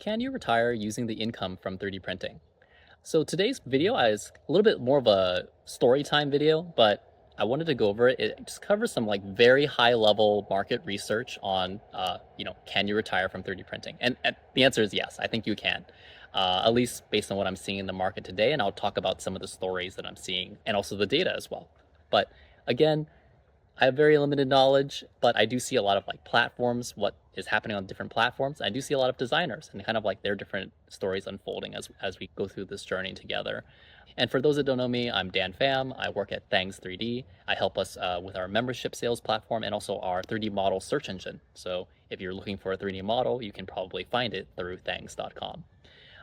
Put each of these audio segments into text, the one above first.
Can you retire using the income from 3D printing? So today's video is a little bit more of a story time video, but I wanted to go over it. It just covers some like very high level market research on, can you retire from 3D printing? And the answer is yes, I think you can, at least based on what I'm seeing in the market today. And I'll talk about some of the stories that I'm seeing and also the data as well. But again, I have very limited knowledge, but I do see a lot of like platforms, what is happening on different platforms. I do see a lot of designers and kind of like their different stories unfolding as we go through this journey together. And for those that don't know me, I'm Dan Pham. I work at Thangs 3D. I help us with our membership sales platform and also our 3D model search engine. So if you're looking for a 3D model, you can probably find it through thangs.com.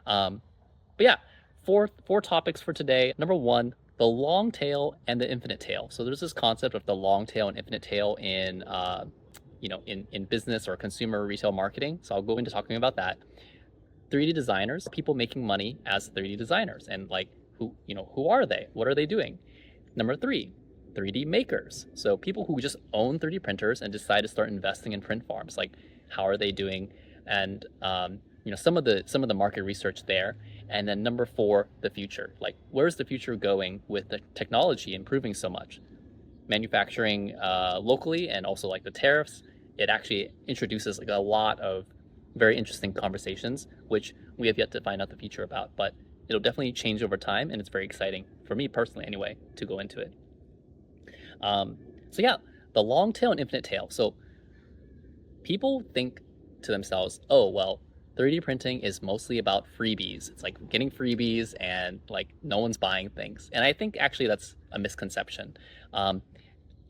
But yeah, four topics for today. Number one, the long tail and the infinite tail. So there's this concept of the long tail and infinite tail in in business or consumer retail marketing. So I'll go into talking about that. 3D designers, people making money as 3D designers, and like who are they? What are they doing? Number three, 3D makers. So people who just own 3D printers and decide to start investing in print farms. Like how are they doing? And some of the market research there. And then number four, the future. Like where's the future going with the technology improving so much? Manufacturing locally and also like the tariffs, it actually introduces like a lot of very interesting conversations, which we have yet to find out the future about, but it'll definitely change over time. And it's very exciting for me personally anyway, to go into it. So yeah, the long tail and infinite tail. So people think to themselves, oh, well, 3D printing is mostly about freebies. It's like getting freebies and like no one's buying things. And I think actually that's a misconception.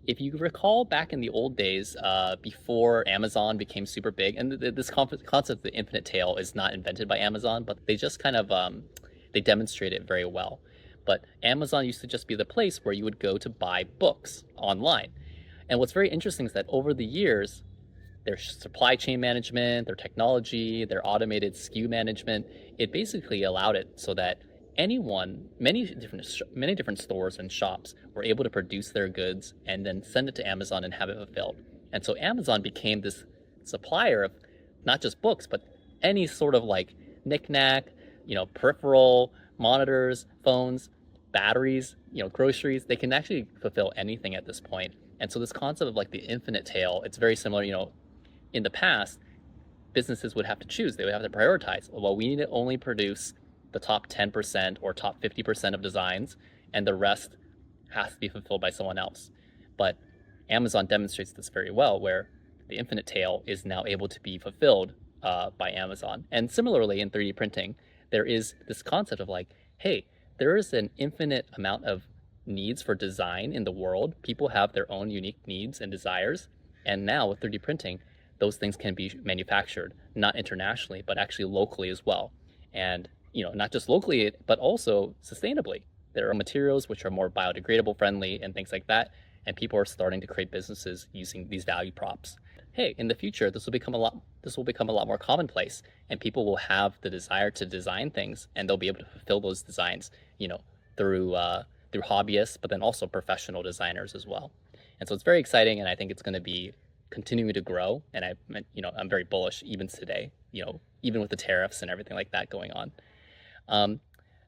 If you recall back in the old days, before Amazon became super big, and this concept of the infinite tail is not invented by Amazon, but they just kind of they demonstrate it very well. But Amazon used to just be the place where you would go to buy books online. And what's very interesting is that over the years, their supply chain management, their technology, their automated SKU management, it basically allowed it so that anyone, many different stores and shops were able to produce their goods and then send it to Amazon and have it fulfilled. And so Amazon became this supplier of not just books, but any sort of like knickknack, peripheral, monitors, phones, batteries, groceries. They can actually fulfill anything at this point. And so this concept of like the infinite tail, it's very similar, in the past, businesses would have to choose. They would have to prioritize. Well, we need to only produce the top 10% or top 50% of designs, and the rest has to be fulfilled by someone else. But Amazon demonstrates this very well, where the infinite tail is now able to be fulfilled by Amazon. And similarly, in 3D printing, there is this concept of like, hey, there is an infinite amount of needs for design in the world. People have their own unique needs and desires. And now with 3D printing, those things can be manufactured, not internationally, but actually locally as well. And, not just locally, but also sustainably. There are materials which are more biodegradable friendly and things like that. And people are starting to create businesses using these value props. Hey, in the future, this will become a lot more commonplace, and people will have the desire to design things, and they'll be able to fulfill those designs, through hobbyists, but then also professional designers as well. And so it's very exciting, and I think it's going to be continuing to grow. And I'm very bullish even today, even with the tariffs and everything like that going on.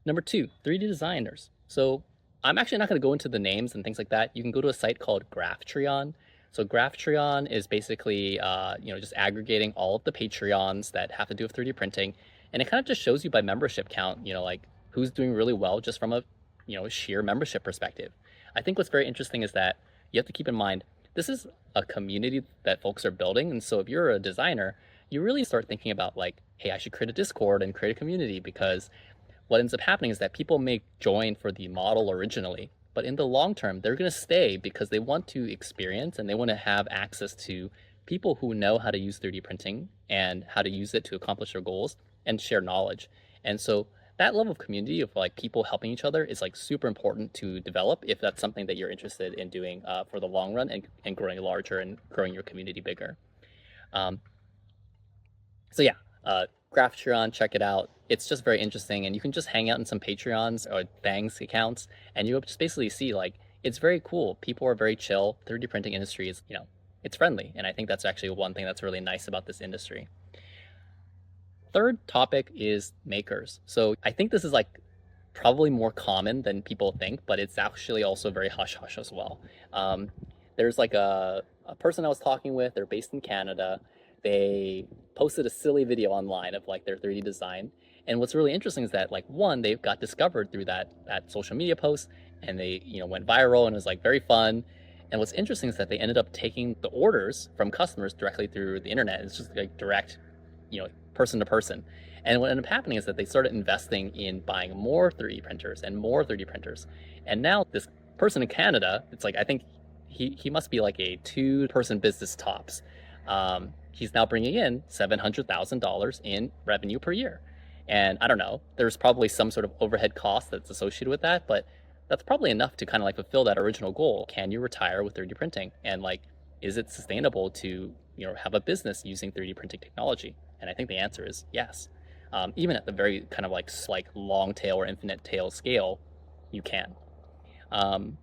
Number two, 3D designers. So I'm actually not going to go into the names and things like that. You can go to a site called Graphtreon. So Graphtreon is basically, just aggregating all of the Patreons that have to do with 3D printing. And it kind of just shows you by membership count, like who's doing really well just from a, sheer membership perspective. I think what's very interesting is that you have to keep in mind, this is a community that folks are building. And so if you're a designer, you really start thinking about like, hey, I should create a Discord and create a community, because what ends up happening is that people may join for the model originally, but in the long term, they're going to stay because they want to experience and they want to have access to people who know how to use 3D printing and how to use it to accomplish their goals and share knowledge. And so that level of community of like people helping each other is like super important to develop if that's something that you're interested in doing for the long run and growing larger and growing your community bigger. So yeah, Graphtreon, check it out. It's just very interesting, and you can just hang out in some Patreons or Thangs accounts, and you'll just basically see like it's very cool. People are very chill. 3D printing industry is, it's friendly, and I think that's actually one thing that's really nice about this industry. third topic is makers. So I think this is like probably more common than people think, but it's actually also very hush hush as well. Um, there's like a person I was talking with, they're based in Canada. They posted a silly video online of like their 3D design. And what's really interesting is that like one, they got discovered through that social media post and they, went viral and it was like very fun. And what's interesting is that they ended up taking the orders from customers directly through the internet. It's just like direct, person to person. And what ended up happening is that they started investing in buying more 3D printers and more 3D printers. And now this person in Canada, it's like I think he must be like a two-person business tops. He's now bringing in $700,000 in revenue per year. And I don't know, there's probably some sort of overhead cost that's associated with that, but that's probably enough to kind of like fulfill that original goal. Can you retire with 3D printing? And like, is it sustainable to, have a business using 3D printing technology? And I think the answer is yes. Even at the very kind of like long tail or infinite tail scale, you can. And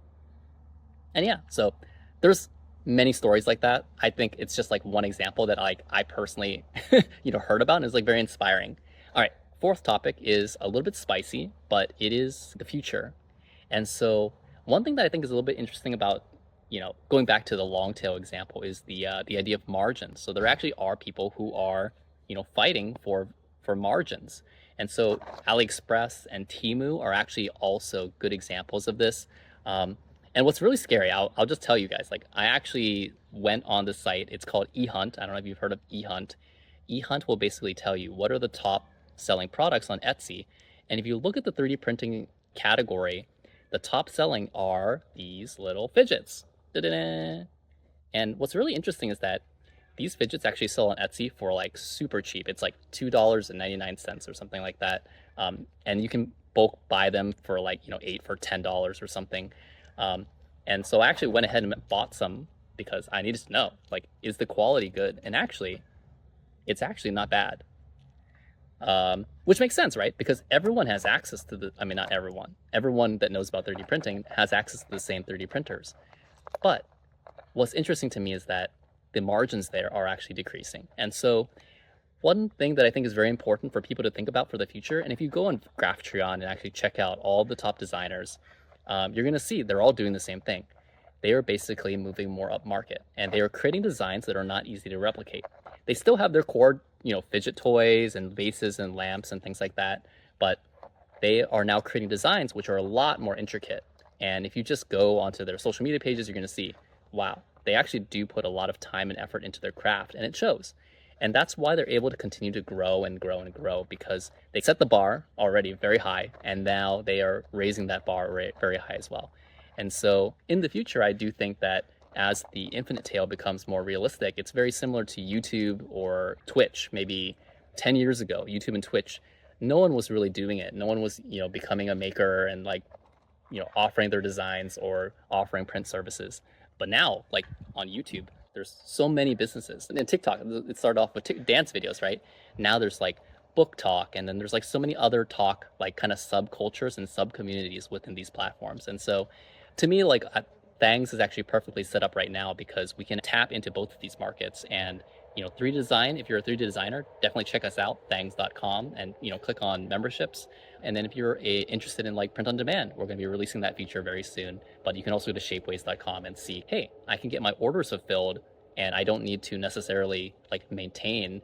yeah, so there's many stories like that. I think it's just like one example that I personally, heard about and is like very inspiring. All right, fourth topic is a little bit spicy, but it is the future. And so one thing that I think is a little bit interesting about, going back to the long tail example is the idea of margins. So there actually are people who are, fighting for margins. And so AliExpress and Temu are actually also good examples of this. And what's really scary, I'll just tell you guys, like I actually went on the site. It's called eHunt. I don't know if you've heard of eHunt. eHunt will basically tell you what are the top selling products on Etsy. And if you look at the 3D printing category, the top selling are these little fidgets. Da-da-da. And what's really interesting is that these fidgets actually sell on Etsy for like super cheap. It's like $2.99 or something like that. And you can bulk buy them for like, 8 for $10 or something. And so I actually went ahead and bought some because I needed to know, like, is the quality good? And actually, it's actually not bad. Which makes sense, right? Because everyone has access to not everyone. Everyone that knows about 3D printing has access to the same 3D printers. But what's interesting to me is that the margins there are actually decreasing. And so one thing that I think is very important for people to think about for the future, and if you go on Graphtreon and actually check out all the top designers, you're going to see they're all doing the same thing. They are basically moving more up market, and they are creating designs that are not easy to replicate. They still have their core, fidget toys and vases and lamps and things like that, but they are now creating designs which are a lot more intricate. And if you just go onto their social media pages, you're going to see, wow, they actually do put a lot of time and effort into their craft, and it shows. And that's why they're able to continue to grow and grow and grow, because they set the bar already very high, and now they are raising that bar very high as well. And so in the future, I do think that as the infinite tail becomes more realistic, it's very similar to YouTube or Twitch. Maybe 10 years ago, YouTube and Twitch, no one was really doing it. No one was, becoming a maker and like, offering their designs or offering print services. But now, like on YouTube, there's so many businesses. And in TikTok, it started off with dance videos, right? Now there's like book talk, and then there's like so many other talk, like kind of subcultures and sub communities within these platforms. And so to me, like Thangs is actually perfectly set up right now because we can tap into both of these markets. And 3D design, if you're a 3D designer, definitely check us out, thangs.com, and click on memberships. And then if you're interested in like print on demand, we're going to be releasing that feature very soon. But you can also go to shapeways.com and see, hey, I can get my orders fulfilled and I don't need to necessarily like maintain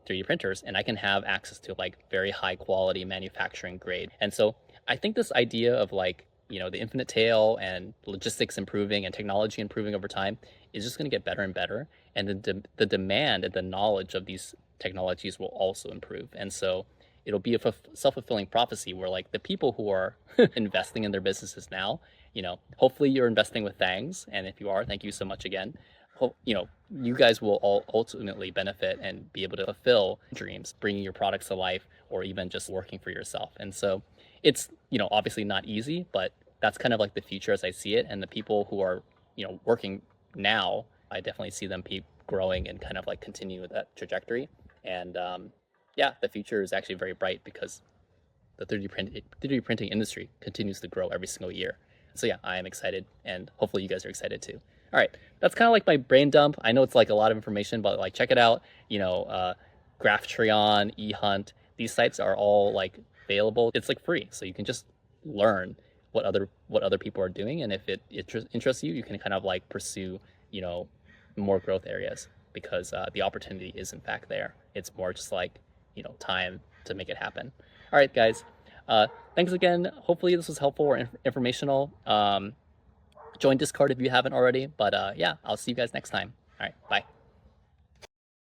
3D printers, and I can have access to like very high quality manufacturing grade. And so I think this idea of like, the infinite tail and logistics improving and technology improving over time is just going to get better and better. And the demand and the knowledge of these technologies will also improve. And so it'll be a self-fulfilling prophecy where like the people who are investing in their businesses now, hopefully you're investing with Thangs. And if you are, thank you so much again. You guys will all ultimately benefit and be able to fulfill dreams, bringing your products to life, or even just working for yourself. And so it's, obviously not easy, but that's kind of like the future as I see it. And the people who are, working now, I definitely see them keep growing and kind of like continue with that trajectory. And yeah, the future is actually very bright because the 3D printing industry continues to grow every single year. So yeah, I am excited, and hopefully you guys are excited too. All right, that's kind of like my brain dump. I know it's like a lot of information, but like check it out. Graphtreon, eHunt. these sites are all like available. It's like free, so you can just learn what other people are doing, and if it interests you, you can kind of like pursue, you know, more growth areas, because the opportunity is in fact there. It's more just like, you know, time to make it happen. All right, guys. Thanks again. Hopefully this was helpful or informational. Join Discord if you haven't already. But yeah, I'll see you guys next time. All right, bye.